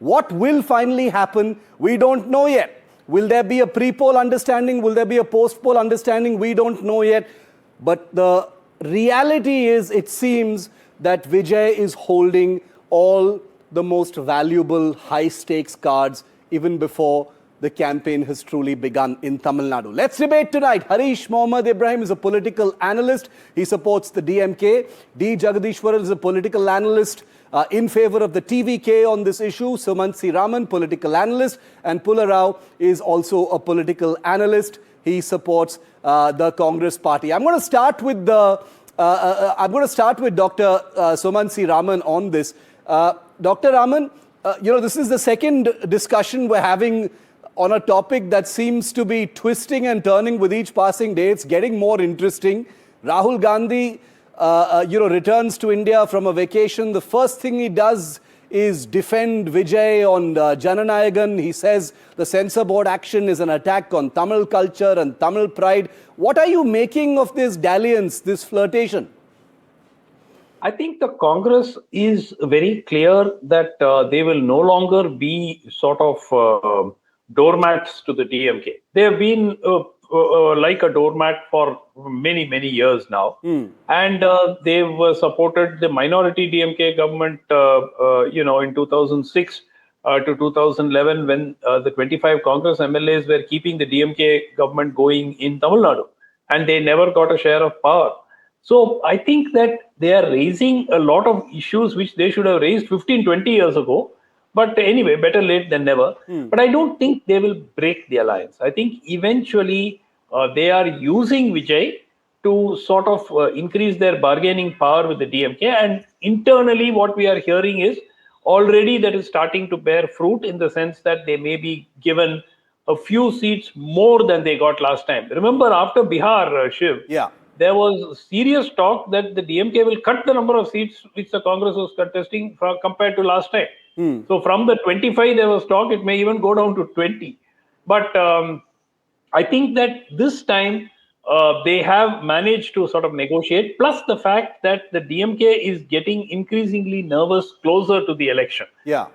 What will finally happen? We don't know yet. Will there be a pre-poll understanding? Will there be a post-poll understanding? We don't know yet. But the reality is, it seems that Vijay is holding all the most valuable high-stakes cards even before the campaign has truly begun in Tamil Nadu. Let's debate tonight. Hareesh Mohamed Ibrahim is a political analyst. He supports the DMK. D. Jagadeeshwaran is a political analyst in favor of the TVK on this issue. Sumanth C Raman, political analyst. And Pulla Rao is also a political analyst. He supports the Congress party. I'm going to start with Dr. Sumanth C Raman on this. Dr. Raman, this is the second discussion we're having on a topic that seems to be twisting and turning with each passing day. It's getting more interesting. Rahul Gandhi, returns to India from a vacation. The first thing he does is defend Vijay on Jana Nayagan. He says the censor board action is an attack on Tamil culture and Tamil pride. What are you making of this dalliance, this flirtation? I think the Congress is very clear that they will no longer be sort of doormats to the DMK. They have been like a doormat for many, many years now. And they've supported the minority DMK government, in 2006 to 2011 when the 25 Congress MLAs were keeping the DMK government going in Tamil Nadu. And they never got a share of power. So I think that they are raising a lot of issues which they should have raised 15, 20 years ago. But anyway, better late than never. But I don't think they will break the alliance. I think eventually they are using Vijay to sort of increase their bargaining power with the DMK. And internally, what we are hearing is already that is starting to bear fruit in the sense that they may be given a few seats more than they got last time. Remember, after Bihar, Shiv, there was serious talk that the DMK will cut the number of seats which the Congress was contesting compared to last time. So from the 25 there was talk, it may even go down to 20. But I think that this time they have managed to sort of negotiate, plus the fact that the DMK is getting increasingly nervous closer to the election.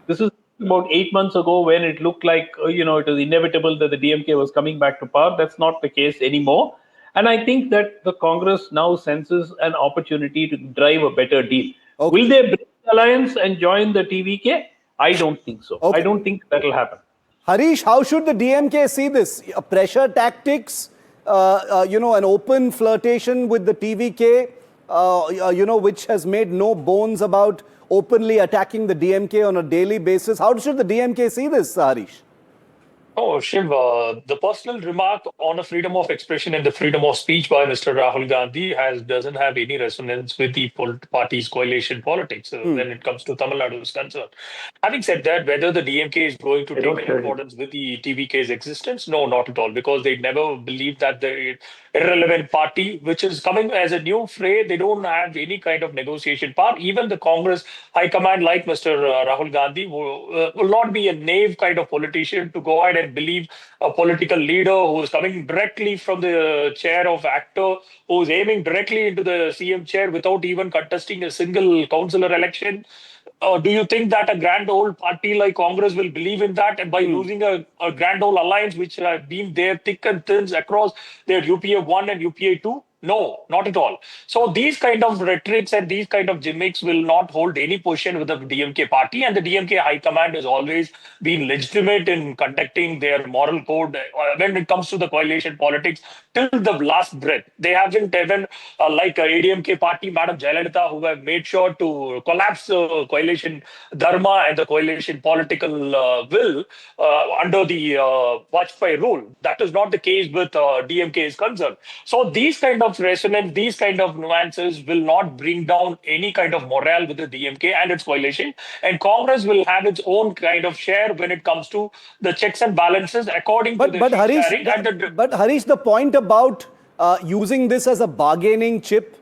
This is about 8 months ago when it looked like, it was inevitable that the DMK was coming back to power. That's not the case anymore. And I think that the Congress now senses an opportunity to drive a better deal. Will they break the alliance and join the TVK? I don't think so. I don't think that will happen. Hareesh, how should the DMK see this? Pressure tactics, an open flirtation with the TVK, which has made no bones about openly attacking the DMK on a daily basis. How should the DMK see this, Hareesh? Oh, Shiv, the personal remark on the freedom of expression and the freedom of speech by Mr. Rahul Gandhi doesn't have any resonance with the party's coalition politics when it comes to Tamil Nadu is concerned. Having said that, whether the DMK is going to take importance with the TVK's existence, no, not at all, because they never believed that the irrelevant party, which is coming as a new fray, they don't have any kind of negotiation power. Even the Congress high command, like Mr. Rahul Gandhi, will not be a knave kind of politician to go ahead and believe a political leader who is coming directly from the chair of actor, who is aiming directly into the CM chair without even contesting a single councillor election. Do you think that a grand old party like Congress will believe in that? And by losing a grand old alliance, which have been there thick and thin across their UPA 1 and UPA 2? No, not at all. So these kind of rhetorics and these kind of gimmicks will not hold any position with the DMK party. And the DMK high command has always been legitimate in conducting their moral code when it comes to the coalition politics till the last breath. They haven't even, like ADMK party, Madam Jayalalitha, who have made sure to collapse coalition dharma and the coalition political will under the Vajpayee rule. That is not the case with DMK is concerned. So these kind of resonance, these kind of nuances will not bring down any kind of morale with the DMK and its coalition. And Congress will have its own kind of share when it comes to the checks and balances according to the Hareesh, but Hareesh, the point about using this as a bargaining chip,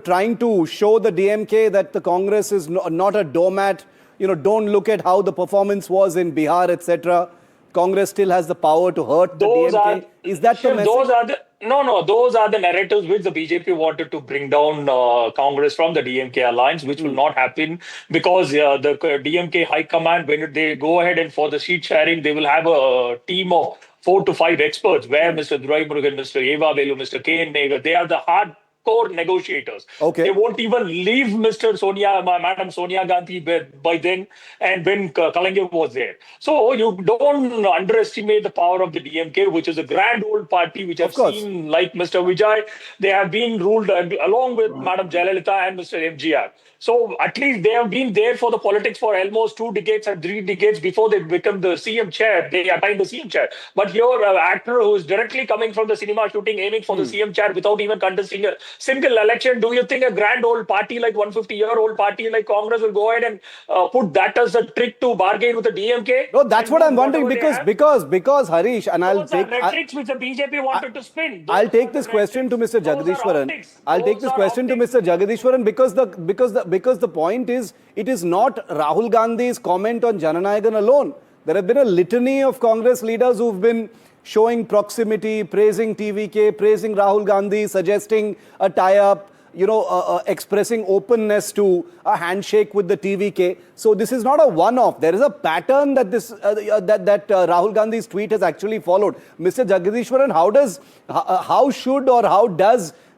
trying to show the DMK that the Congress is not a doormat, don't look at how the performance was in Bihar, etc. Congress still has the power to hurt the Those DMK. Is that the Shiv, message? those are the narratives which the BJP wanted to bring down Congress from the DMK alliance, which will not happen because the DMK High Command, when they go ahead and for the seat sharing, they will have a team of 4 to 5 experts, where Mr. Durai Murugan, Mr. Eva Velu, Mr. K. Nagar, they are the hardcore negotiators. Okay. They won't even leave Madam Sonia Gandhi by then, and when Kalangir was there. So you don't underestimate the power of the DMK, which is a grand old party, which have seen, like Mr. Vijay, they have been ruled along with Madam Jayalalitha and Mr. MGR. So at least they have been there for the politics for almost 2 decades and 3 decades before they become the CM chair. They attained the CM chair. But here, an actor who is directly coming from the cinema shooting, aiming for the CM chair without even contesting a single election, do you think a grand old party like 150-year-old party like Congress will go ahead and put that as a trick to bargain with the DMK? No, that's what I'm wondering, because Hareesh, and I'll take rhetorics which the BJP wanted to spin. I'll take this question to Mr. Jagadeeshwaran. I'll take this question to Mr. Jagadeeshwaran because the point is, it is not Rahul Gandhi's comment on Jana Nayagan alone. There have been a litany of Congress leaders who've been showing proximity, praising TVK, praising Rahul Gandhi, suggesting a tie-up, expressing openness to a handshake with the TVK. So this is not a one-off. There is a pattern that Rahul Gandhi's tweet has actually followed. Mr. Jagadeeshwaran, how does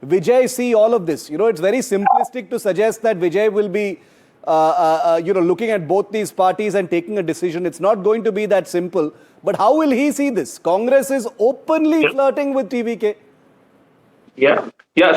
Vijay see all of this? It's very simplistic to suggest that Vijay will be looking at both these parties and taking a decision. It's not going to be that simple. But how will he see this? Congress is openly flirting with TVK. Yeah.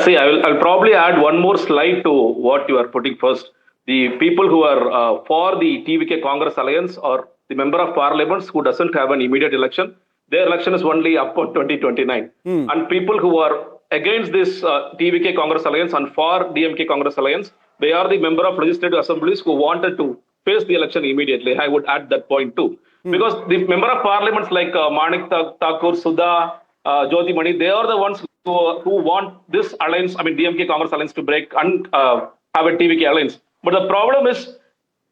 See, I'll probably add one more slide to what you are putting first. The people who are for the TVK Congress alliance or the member of parliaments who doesn't have an immediate election, their election is only up on 2029. And people who are against this TVK Congress alliance and for DMK Congress alliance, they are the member of legislative assemblies who wanted to face the election immediately. I would add that point too. Because the member of parliaments like Manik Thakur, Sudha, Jyoti Mani, they are the ones who want this alliance, DMK Congress alliance to break and have a TVK alliance. But the problem is,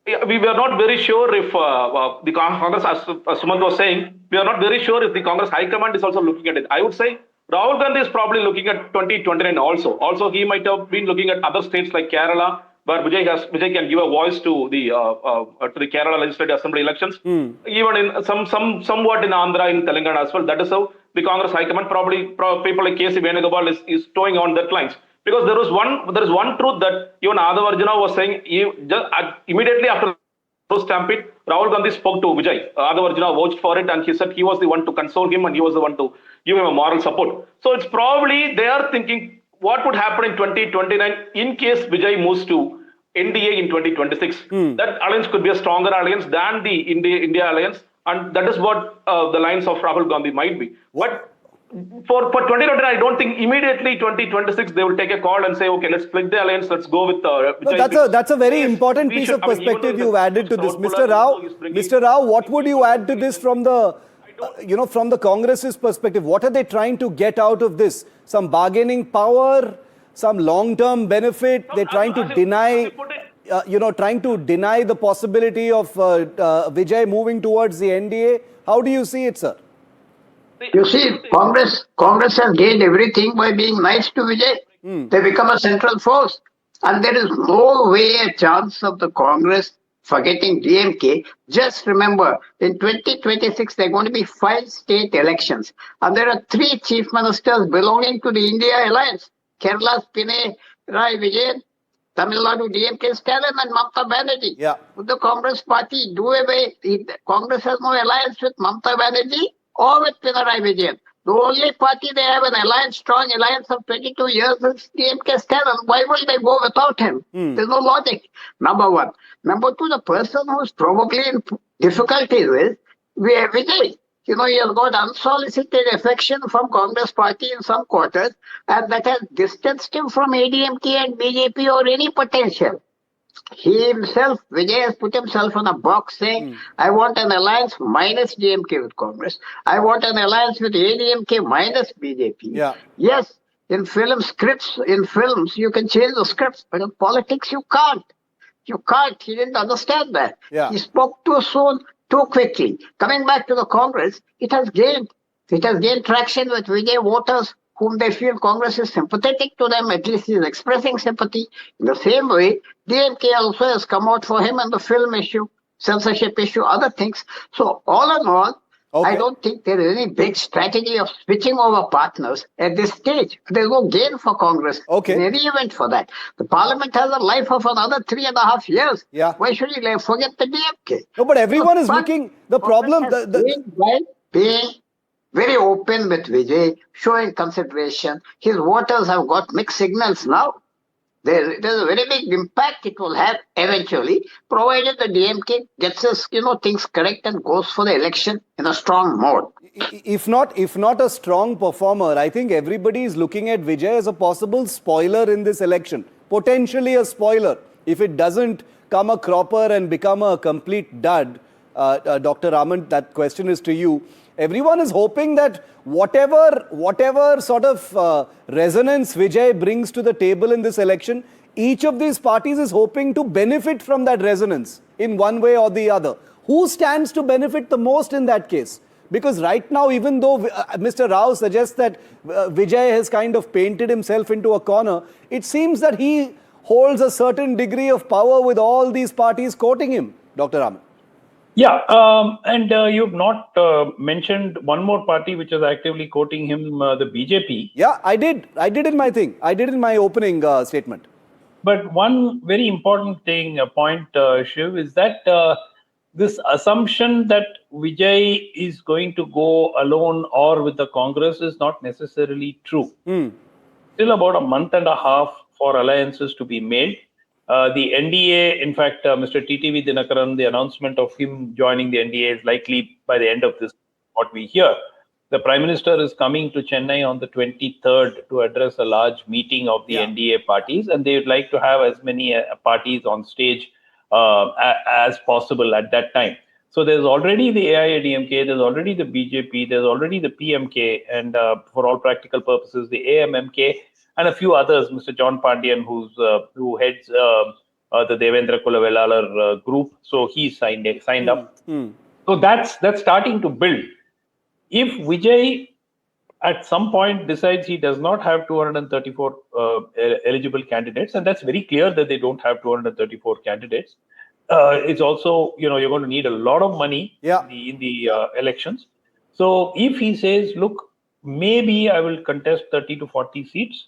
we were not very sure if the Congress, as Sumanth was saying, we are not very sure if the Congress High Command is also looking at it. I would say Rahul Gandhi is probably looking at 2029 also. Also, he might have been looking at other states like Kerala, where Vijay can give a voice to the Kerala Legislative Assembly elections. Even in somewhat in Andhra, in Telangana as well. That is how the Congress High Command probably people like K.C. Venugopal is towing on that lines. Because there is one truth that even Adhavarjuna was saying immediately after the stampede, Rahul Gandhi spoke to Vijay. Adhavarjuna vouched for it, and he said he was the one to console him and he was the one to give him a moral support. So it's probably they are thinking what would happen in 2029 in case Vijay moves to NDA in 2026. That alliance could be a stronger alliance than the India alliance, and that is what the lines of Rahul Gandhi might be. But for 2029, I don't think immediately 2026 they will take a call and say, okay, let's split the alliance, let's go with Vijay. No, that's a very important piece of perspective you've added to this. Mr. Rao, what would you add to this from the from the Congress's perspective? What are they trying to get out of this? Some bargaining power, some long-term benefit? They're trying to deny, deny the possibility of Vijay moving towards the NDA. How do you see it, sir? You see, Congress has gained everything by being nice to Vijay. They become a central force. And there is no way a chance of the Congress forgetting DMK. Just remember, in 2026, there are going to be 5 state elections. And there are 3 chief ministers belonging to the India alliance. Kerala's Pinay Rai Vijayan, Tamil Nadu DMK Stalin, and Mamata Banerjee. Yeah. Would the Congress party do away? Congress has no alliance with Mamata Banerjee or with Pinarayi Vijayan. The only party they have an alliance, strong alliance of 22 years is DMK Stalin. Why will they go without him? There's no logic. Number one. Number two, the person who's probably in difficulties is Vijay. He has got unsolicited affection from Congress party in some quarters, and that has distanced him from ADMK and BJP or any potential. He himself, Vijay, has put himself in a box saying, I want an alliance minus DMK with Congress. I want an alliance with ADMK minus BJP. Yeah. Yes, in films, you can change the scripts, but in politics, you can't. You can't. He didn't understand that. Yeah. He spoke too soon. too quickly. Coming back to the Congress, it has gained traction with Vijay voters whom they feel Congress is sympathetic to them, at least is expressing sympathy. In the same way, DMK also has come out for him on the film issue, censorship issue, other things. So all in all, I don't think there is any big strategy of switching over partners at this stage. There's no gain for Congress in any event for that. The parliament has a life of another 3.5 years. Yeah. Why should we forget the DMK? No, but everyone is looking. The problem. By being very open with Vijay, showing consideration. His voters have got mixed signals now. There's a very big impact it will have eventually, provided the DMK gets us, things correct and goes for the election in a strong mode. If not a strong performer, I think everybody is looking at Vijay as a possible spoiler in this election. Potentially a spoiler. If it doesn't come a cropper and become a complete dud, Dr. Raman, that question is to you. Everyone is hoping that whatever sort of resonance Vijay brings to the table in this election, each of these parties is hoping to benefit from that resonance in one way or the other. Who stands to benefit the most in that case? Because right now, even though Mr. Rao suggests that Vijay has kind of painted himself into a corner, it seems that he holds a certain degree of power with all these parties courting him, Dr. Raman. Yeah, and you've not mentioned one more party which is actively quoting him, the BJP. Yeah, I did in my thing. I did in my opening statement. But one very important point, Shiv, is that this assumption that Vijay is going to go alone or with the Congress is not necessarily true. Still about a month and a half for alliances to be made. The NDA, in fact, Mr. TTV Dinakaran, the announcement of him joining the NDA is likely by the end of this, what we hear. The Prime Minister is coming to Chennai on the 23rd to address a large meeting of the NDA parties, and they would like to have as many parties on stage as possible at that time. So there's already the AIADMK, there's already the BJP, there's already the PMK, and for all practical purposes, the AMMK, and a few others, Mr. John Pandian, who heads the Devendra Kulavelalar group. So he signed up. So that's starting to build. If Vijay at some point decides he does not have 234 eligible candidates, and that's very clear that they don't have 234 candidates, it's also, you're going to need a lot of money in the elections. So if he says, look, maybe I will contest 30 to 40 seats,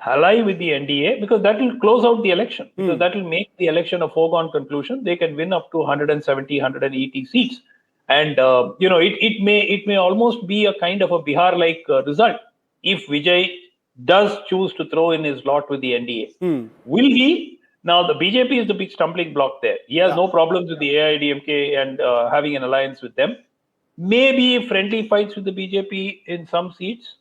ally with the NDA, because that will close out the election, because that will make the election a foregone conclusion. They can win up to 170, 180 seats. And, it may almost be a kind of a Bihar-like result if Vijay does choose to throw in his lot with the NDA. Will he? Now, the BJP is the big stumbling block there. He has no problems with the AIADMK and having an alliance with them. Maybe friendly fights with the BJP in some seats.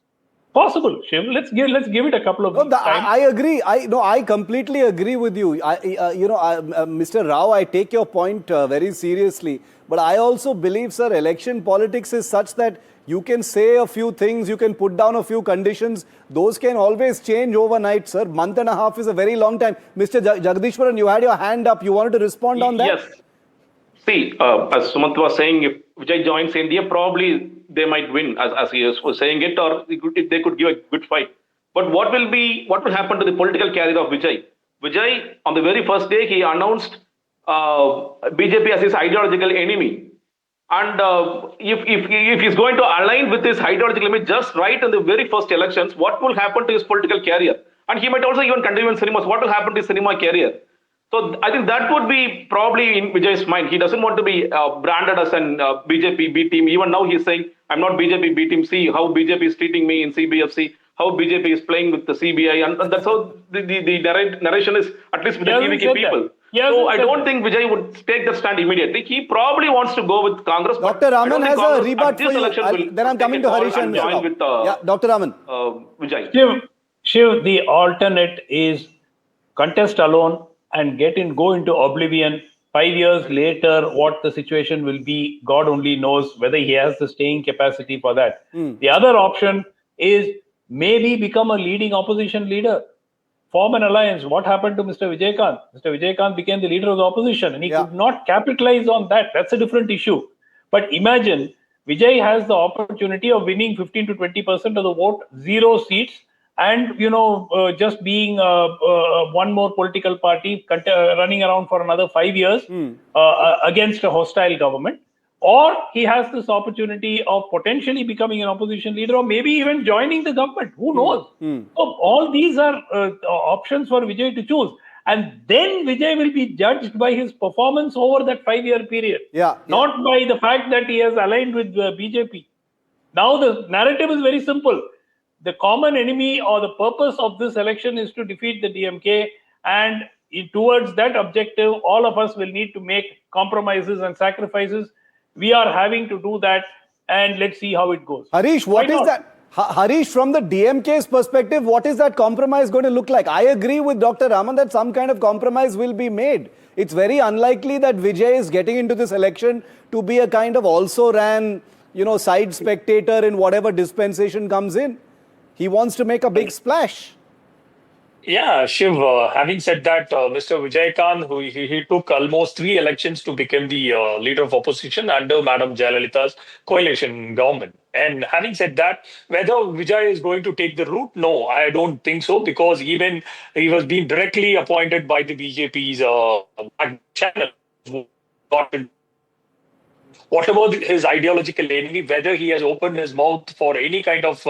Possible, Shiv. Let's give it a couple of weeks. I agree. I completely agree with you. Mr. Rao, I take your point very seriously. But I also believe, sir, election politics is such that you can say a few things, you can put down a few conditions. Those can always change overnight, sir. Month and a half is a very long time. Mr. Jagadeeshwaran, you had your hand up. You wanted to respond on that? Yes. See, as Sumanth was saying, if Vijay joins India, probably they might win, as he was saying it, or they could give a good fight. But what will happen to the political career of Vijay? Vijay, on the very first day, he announced BJP as his ideological enemy. And if he's going to align with his ideological enemy just right in the very first elections, what will happen to his political career? And he might also even continue in cinemas. What will happen to his cinema career? So I think that would be probably in Vijay's mind. He doesn't want to be branded as an BJP B team. Even now he's saying, I'm not BJP B team. See how BJP is treating me in CBFC, how BJP is playing with the CBI. And that's how the narration is, at least with the DVK people. So I don't think Vijay would take the stand immediately. He probably wants to go with Congress. Dr. Raman has a rebut for you. Then I'm coming to Hareesh and Mr. Rao. Dr. Raman. Vijay. Shiv, the alternate is contest alone and go into oblivion. 5 years later, what the situation will be, God only knows whether he has the staying capacity for that. The other option is maybe become a leading opposition leader. form an alliance. What happened to Mr. Vijaykanth? Mr. Vijaykanth became the leader of the opposition and he could not capitalize on that. That's a different issue. But imagine Vijay has the opportunity of winning 15 to 20% of the vote, 0 seats, and just being one more political party running around for another 5 years against a hostile government. Or he has this opportunity of potentially becoming an opposition leader or maybe even joining the government. Who knows? So all these are options for Vijay to choose. And then Vijay will be judged by his performance over that 5-year period. Not by the fact that he has aligned with the BJP. Now the narrative is very simple. The common enemy or the purpose of this election is to defeat the DMK. And towards that objective, all of us will need to make compromises and sacrifices. We are having to do that, and let's see how it goes. Harish, what is that? Harish, from the DMK's perspective, what is that compromise going to look like? I agree with Dr. Raman that some kind of compromise will be made. It's very unlikely that Vijay is getting into this election to be a kind of also-ran, side spectator in whatever dispensation comes in. He wants to make a big splash. Yeah, Shiv, having said that, Mr. Vijaykanth, who he took almost 3 elections to become the leader of opposition under Madam Jayalalitha's coalition government. And having said that, whether Vijay is going to take the route, no, I don't think so, because even he was being directly appointed by the BJP's channel. Whatever his ideological enemy, whether he has opened his mouth for any kind of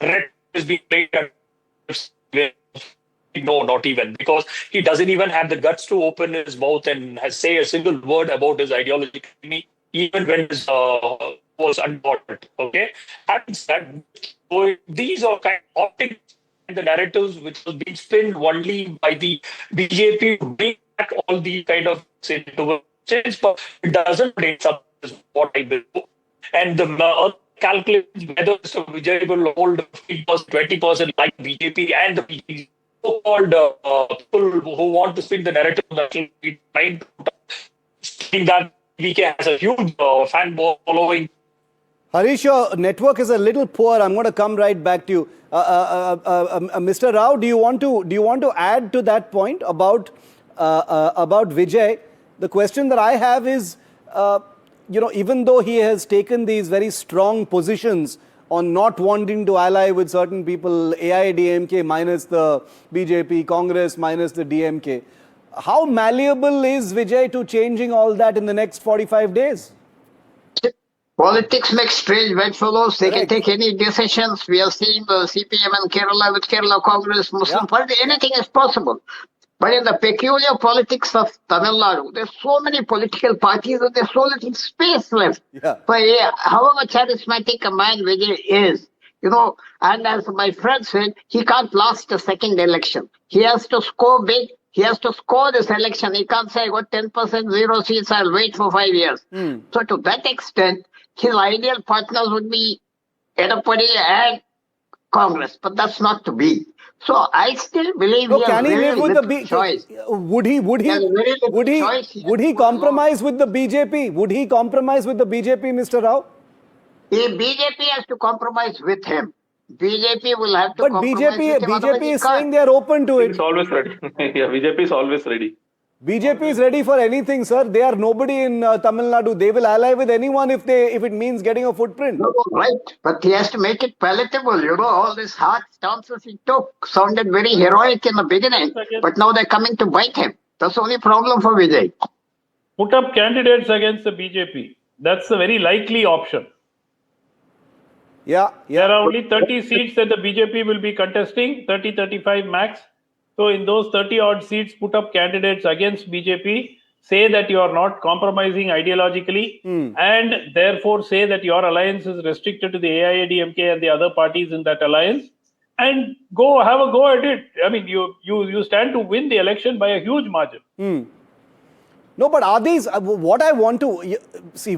threat is being played. No, not even, because he doesn't even have the guts to open his mouth and say a single word about his ideology, even when it was unwanted. Okay, having said, these are kind of optics and the narratives which was being spinned only by the BJP to bring back all the kind of sense, but it doesn't bring up what I will do. And the calculations whether Mr. Vijay will hold 15%, 20% like BJP and the BJP. So-called people who want to spin the narrative that we trying to think that DMK has a huge fan following. Harish, your network is a little poor. I'm going to come right back to you. Mr. Rao, do you want to add to that point about Vijay? The question that I have is, even though he has taken these very strong positions on not wanting to ally with certain people, AIDMK minus the BJP, Congress minus the DMK. How malleable is Vijay to changing all that in the next 45 days? Politics makes strange bedfellows. They can take any decisions. We are seeing the CPM in Kerala with Kerala Congress, Muslim Party. Anything is possible. But in the peculiar politics of Tamil Nadu, there's so many political parties and there's so little space left. But however charismatic a man Vijay is, and as my friend said, he can't last a second election. He has to score big. He has to score this election. He can't say, I got 10%, 0 seats, I'll wait for 5 years. So to that extent, his ideal partners would be Edapadi and Congress, but that's not to be. So I still believe he has very little choice. Would he compromise with the BJP? Would he compromise with the BJP, Mr. Rao? The BJP has to compromise with him. BJP will have to compromise with him. But BJP is saying they are open to it. It's always ready. BJP is always ready. BJP is ready for anything, sir. They are nobody in Tamil Nadu. They will ally with anyone if it means getting a footprint. No, right. But he has to make it palatable. All these hard stances he took sounded very heroic in the beginning. But now they're coming to bite him. That's the only problem for Vijay. Put up candidates against the BJP. That's a very likely option. There are only 30 seats that the BJP will be contesting, 30-35 max. So in those 30-odd seats, put up candidates against BJP, say that you are not compromising ideologically, and therefore say that your alliance is restricted to the AIADMK and the other parties in that alliance, and have a go at it. I mean, you stand to win the election by a huge margin. No, but are these, what I want to, see,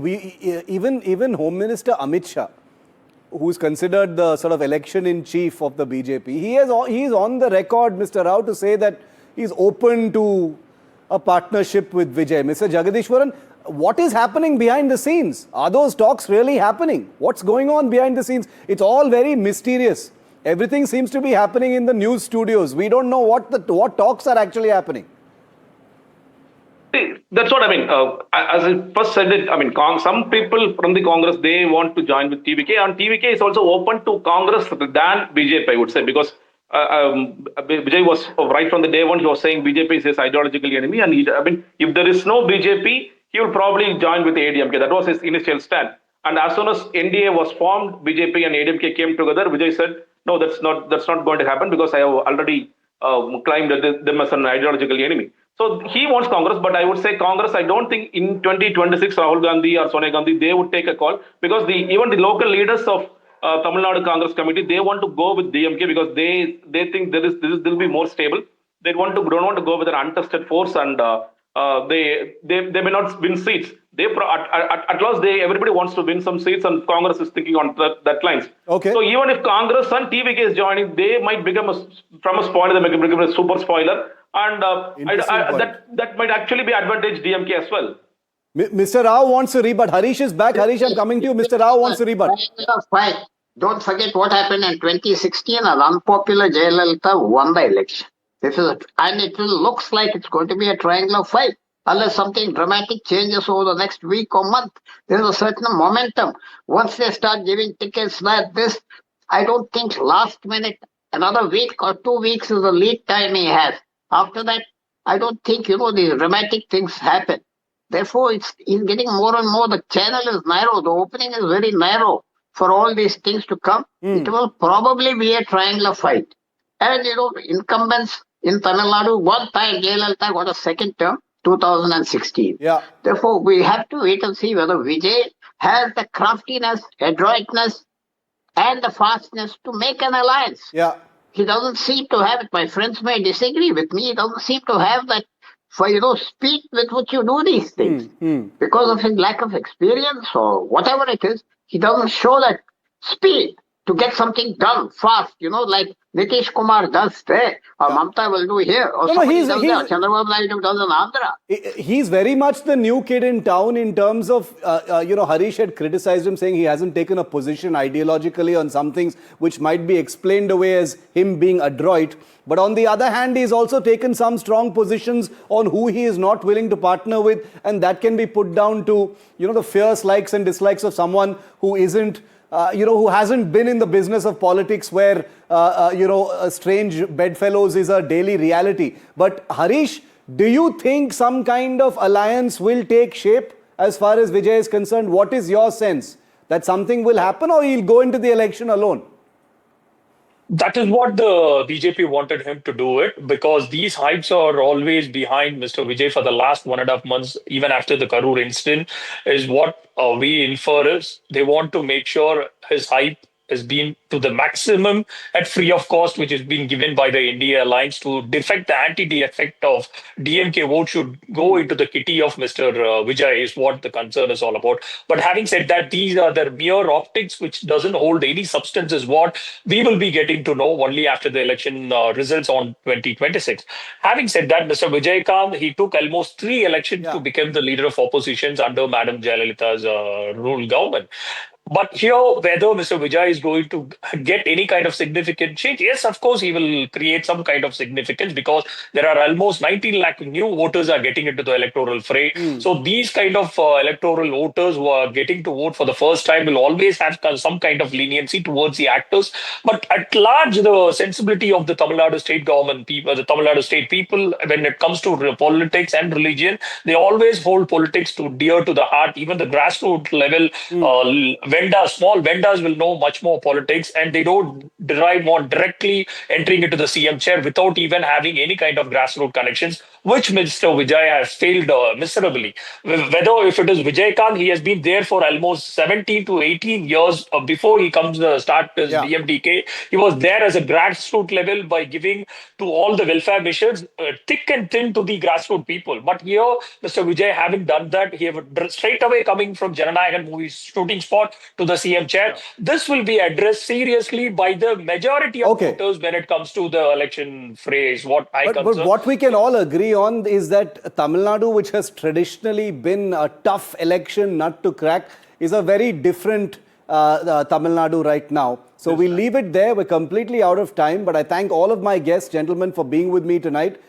even Home Minister Amit Shah, who's considered the sort of election-in-chief of the BJP, he is on the record, Mr. Rao, to say that he's open to a partnership with Vijay. Mr. Jagadeeshwaran, what is happening behind the scenes? Are those talks really happening? What's going on behind the scenes? It's all very mysterious. Everything seems to be happening in the news studios. We don't know what talks are actually happening. See, that's what I mean. As I first said it, I mean, some people from the Congress, they want to join with TVK, and TVK is also open to Congress than BJP, I would say, because Vijay was right from the day one. He was saying BJP is his ideological enemy, and I mean, if there is no BJP, he will probably join with ADMK. That was his initial stand. And as soon as NDA was formed, BJP and ADMK came together. Vijay said, "No, that's not going to happen because I have already claimed them as an ideological enemy." So he wants Congress, but I would say Congress, I don't think in 2026 Rahul Gandhi or Sonia Gandhi, they would take a call, because even the local leaders of Tamil Nadu Congress Committee, they want to go with DMK because they think there will be more stable. They don't want to go with an untested force, and they may not win seats. At last everybody wants to win some seats, and Congress is thinking on that lines. Okay. So even if Congress and TVK is joining, they might become from a spoiler, they might become a super spoiler. And that might actually be advantage DMK as well. Mr. Rao wants to rebut. Harish is back. Harish, I'm coming to you. Mr. Rao wants to rebut. Fine. Don't forget what happened in 2016. An unpopular Jayalalitha won the election. And it looks like it's going to be a triangle of fight. Unless something dramatic changes over the next week or month, there is a certain momentum. Once they start giving tickets like this, I don't think last minute, another week or 2 weeks is the lead time he has. After that, I don't think, these dramatic things happen. Therefore, he's getting more and more, the channel is narrow, the opening is very narrow for all these things to come. It will probably be a triangular fight. And, incumbents in Tamil Nadu, one time Jayalalitha got a second term, 2016. Yeah. Therefore, we have to wait and see whether Vijay has the craftiness, adroitness, and the fastness to make an alliance. Yeah. He doesn't seem to have it. My friends may disagree with me. He doesn't seem to have that, speed with which you do these things. Because of his lack of experience or whatever it is, he doesn't show that speed to get something done fast, like Nitish Kumar does there, or Mamta will do here, or somebody does there, Chandrababu Naidu does in Andhra. He's very much the new kid in town in terms of, Harish had criticized him, saying he hasn't taken a position ideologically on some things which might be explained away as him being adroit. But on the other hand, he's also taken some strong positions on who he is not willing to partner with, and that can be put down to, the fierce likes and dislikes of someone who isn't, who hasn't been in the business of politics where, strange bedfellows is a daily reality. But Harish, do you think some kind of alliance will take shape as far as Vijay is concerned? What is your sense? That something will happen, or he'll go into the election alone? That is what the BJP wanted him to do it, because these hypes are always behind Mr. Vijay for the last 1.5 months, even after the Karur incident, is what we infer is they want to make sure his hype has been to the maximum at free of cost, which is being given by the India Alliance to defect the anti-defect of DMK vote should go into the kitty of Mr. Vijay is what the concern is all about. But having said that, these are the mere optics, which doesn't hold any substance, is what we will be getting to know only after the election results on 2026. Having said that, Mr. Vijay Kant, he took almost 3 elections to become the leader of oppositions under Madam Jayalalitha's rule government. But here, whether Mr. Vijay is going to get any kind of significant change, yes, of course, he will create some kind of significance, because there are almost 19 lakh new voters are getting into the electoral fray. So these kind of electoral voters who are getting to vote for the first time will always have some kind of leniency towards the actors. But at large, the sensibility of the Tamil Nadu state government people, the Tamil Nadu state people, when it comes to politics and religion, they always hold politics dear to the heart. Even the grassroots level, small vendors will know much more politics, and they don't derive more directly entering into the CM chair without even having any kind of grassroots connections, which Mr. Vijay has failed miserably. Whether if it is Vijay Kant, he has been there for almost 17 to 18 years before he comes to start his DMDK. He was there as a grassroots level by giving to all the welfare measures, thick and thin to the grassroots people. But here, Mr. Vijay, having done that, he have straight away coming from Jana Nayagan movie shooting spot to the CM chair. This will be addressed seriously by the majority of voters when it comes to the election phrase. But what we can all agree on is that Tamil Nadu, which has traditionally been a tough election nut to crack, is a very different Tamil Nadu right now. So we'll leave it there. We're completely out of time, but I thank all of my guests, gentlemen, for being with me tonight.